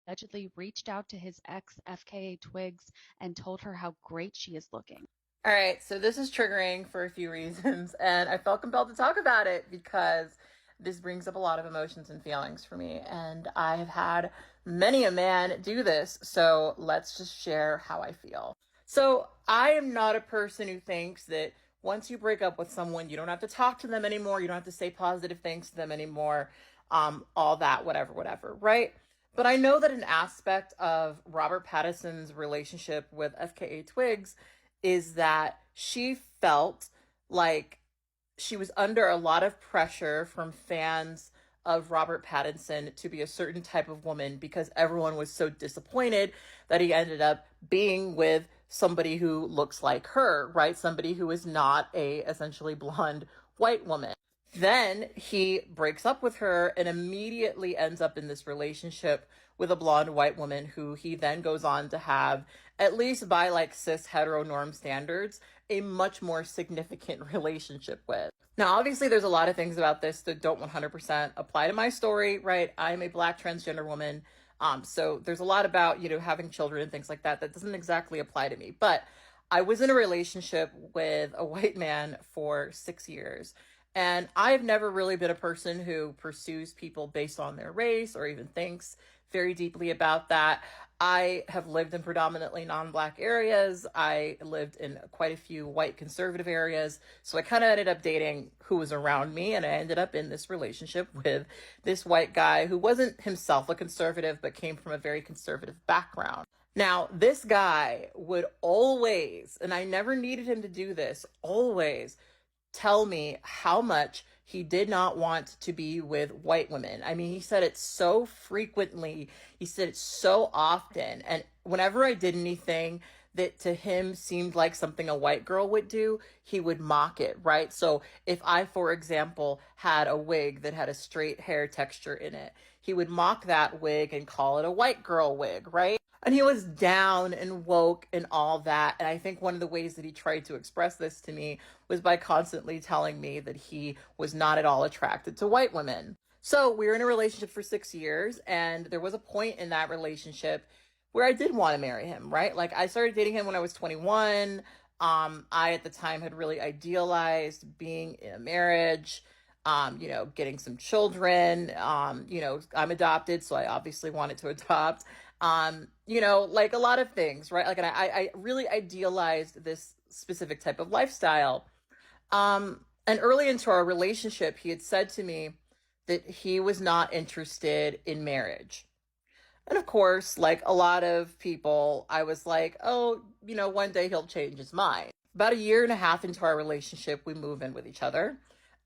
allegedly reached out to his ex, FKA Twigs, and told her how great she is looking. All right, so this is triggering for a few reasons, and I felt compelled to talk about it because this brings up a lot of emotions and feelings for me, and I have had many a man do this, so let's just share how I feel. So, I am not a person who thinks that once you break up with someone, you don't have to talk to them anymore, you don't have to say positive things to them anymore, all that, whatever, whatever, right? But I know that an aspect of Robert Pattinson's relationship with FKA Twigs is that she felt like she was under a lot of pressure from fans of Robert Pattinson to be a certain type of woman because everyone was so disappointed that he ended up being with somebody who looks like her, right? Somebody who is not a essentially blonde white woman. Then he breaks up with her and immediately ends up in this relationship with a blonde white woman who he then goes on to have, at least by like cis heteronorm standards, a much more significant relationship with. Now, obviously, there's a lot of things about this that don't 100% apply to my story, right? I'm a black transgender woman. So there's a lot about, having children and things like that that doesn't exactly apply to me. But I was in a relationship with a white man for 6 years. And I've never really been a person who pursues people based on their race or even thinks very deeply about that. I have lived in predominantly non-black areas. I lived in quite a few white conservative areas. So I kind of ended up dating who was around me, and I ended up in this relationship with this white guy who wasn't himself a conservative, but came from a very conservative background. Now, this guy would always, and I never needed him to do this, always tell me how much he did not want to be with white women. I mean, he said it so frequently, he said it so often. And whenever I did anything that to him seemed like something a white girl would do, he would mock it, right? So if I, for example, had a wig that had a straight hair texture in it, he would mock that wig and call it a white girl wig, right? And he was down and woke and all that. And I think one of the ways that he tried to express this to me was by constantly telling me that he was not at all attracted to white women. So we were in a relationship for 6 years, and there was a point in that relationship where I did want to marry him, right? Like I started dating him when I was 21. I at the time had really idealized being in a marriage, getting some children. I'm adopted, so I obviously wanted to adopt. Like a lot of things, right? Like, and I really idealized this specific type of lifestyle. And early into our relationship, he had said to me that he was not interested in marriage. And of course, like a lot of people, I was like, oh, one day he'll change his mind. About a year and a half into our relationship, we move in with each other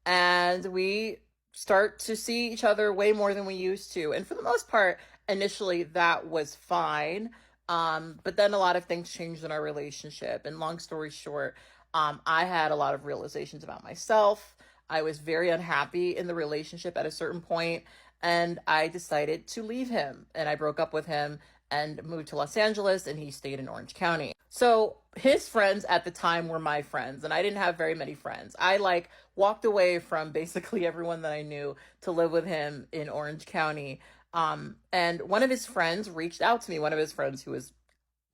and we start to see each other way more than we used to. And for the most part, initially that was fine. But then a lot of things changed in our relationship. And long story short, I had a lot of realizations about myself. I was very unhappy in the relationship at a certain point, and I decided to leave him. And I broke up with him and moved to Los Angeles, and he stayed in Orange County. So his friends at the time were my friends, and I didn't have very many friends. I like walked away from basically everyone that I knew to live with him in Orange County. And one of his friends reached out to me, one of his friends who was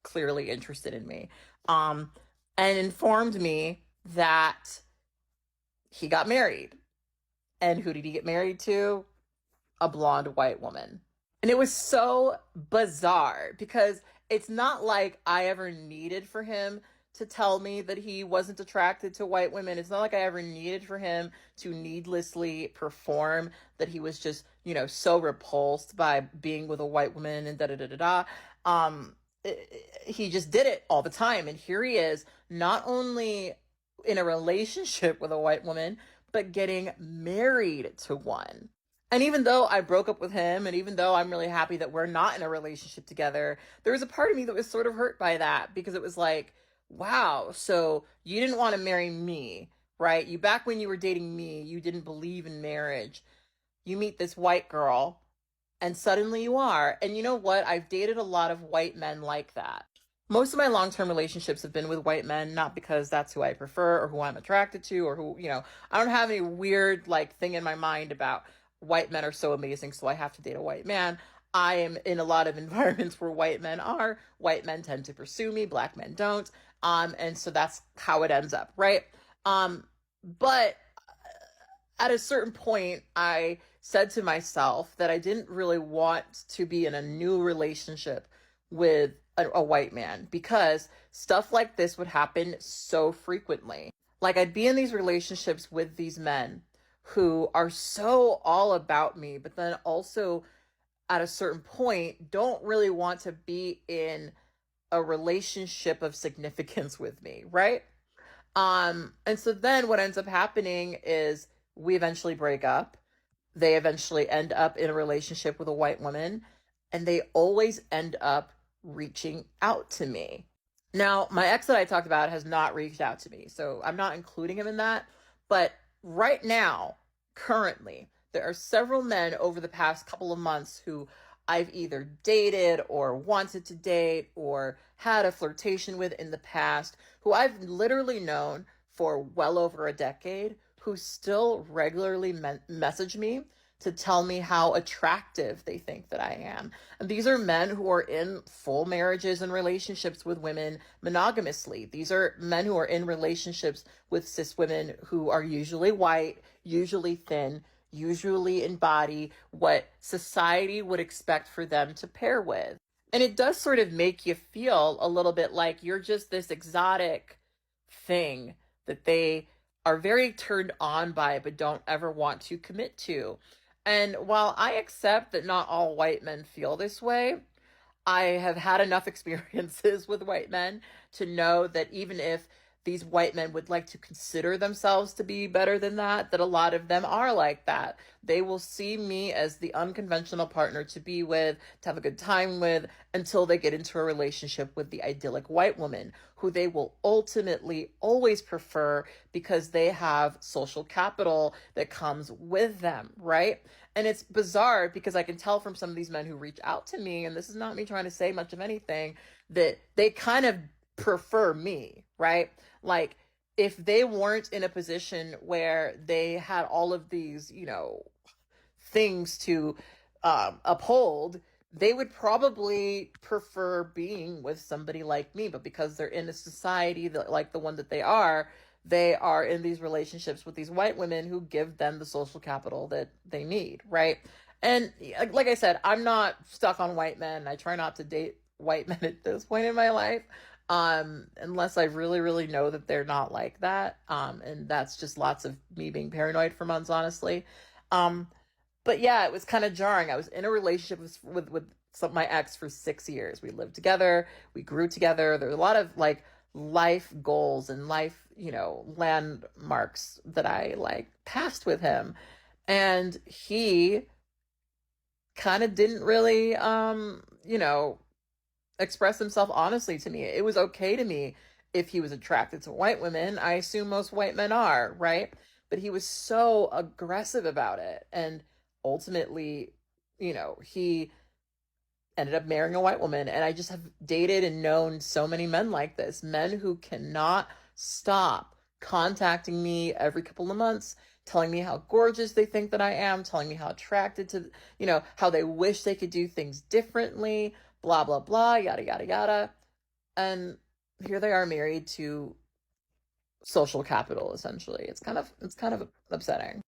clearly interested in me, um, and informed me that he got married. And who did he get married to? A blonde white woman. And it was so bizarre because it's not like I ever needed for him to tell me that he wasn't attracted to white women. It's not like I ever needed for him to needlessly perform that he was just, so repulsed by being with a white woman and da da da da da. Um, he just did it all the time. And here he is, not only in a relationship with a white woman, but getting married to one. And even though I broke up with him, and even though I'm really happy that we're not in a relationship together, there was a part of me that was sort of hurt by that because it was like, wow, so you didn't want to marry me, right? You back when you were dating me, you didn't believe in marriage. You meet this white girl, and suddenly you are. And you know what? I've dated a lot of white men like that. Most of my long-term relationships have been with white men, not because that's who I prefer or who I'm attracted to or who, I don't have any weird like thing in my mind about white men are so amazing, so I have to date a white man. I am in a lot of environments where white men are. White men tend to pursue me, black men don't. And so that's how it ends up, right? But at a certain point, I said to myself that I didn't really want to be in a new relationship with a white man because stuff like this would happen so frequently. Like, I'd be in these relationships with these men who are so all about me, but then also at a certain point don't really want to be in a relationship of significance with me, right? And so then what ends up happening is we eventually break up. They eventually end up in a relationship with a white woman, and they always end up reaching out to me. Now, my ex that I talked about has not reached out to me, so I'm not including him in that. But right now, currently, there are several men over the past couple of months who I've either dated or wanted to date or had a flirtation with in the past, who I've literally known for well over a decade, who still regularly message me to tell me how attractive they think that I am. And these are men who are in full marriages and relationships with women monogamously. These are men who are in relationships with cis women who are usually white, usually thin, usually embody what society would expect for them to pair with. And it does sort of make you feel a little bit like you're just this exotic thing that they are very turned on by but don't ever want to commit to. And while I accept that not all white men feel this way, I have had enough experiences with white men to know that even if these white men would like to consider themselves to be better than that a lot of them are like that. They will see me as the unconventional partner to be with, to have a good time with, until they get into a relationship with the idyllic white woman, who they will ultimately always prefer because they have social capital that comes with them, right? And it's bizarre because I can tell from some of these men who reach out to me, and this is not me trying to say much of anything, that they kind of prefer me, right? Like, if they weren't in a position where they had all of these, things to uphold, they would probably prefer being with somebody like me. But because they're in a society that, like the one that they are in these relationships with these white women who give them the social capital that they need, right? And like I said, I'm not stuck on white men. I try not to date white men at this point in my life, unless I really, really know that they're not like that. And that's just lots of me being paranoid for months, honestly. Um, but yeah, it was kind of jarring. I was in a relationship with my ex for 6 years. We lived together, we grew together. There were a lot of like life goals and life, landmarks that I like passed with him. And he kind of didn't really, express himself honestly to me. It was okay to me if he was attracted to white women. I assume most white men are, right? But he was so aggressive about it. And ultimately, he ended up marrying a white woman. And I just have dated and known so many men like this, men who cannot stop contacting me every couple of months, telling me how gorgeous they think that I am, telling me how attracted to, how they wish they could do things differently, blah, blah, blah, yada, yada, yada. And here they are married to social capital, essentially. It's kind of upsetting.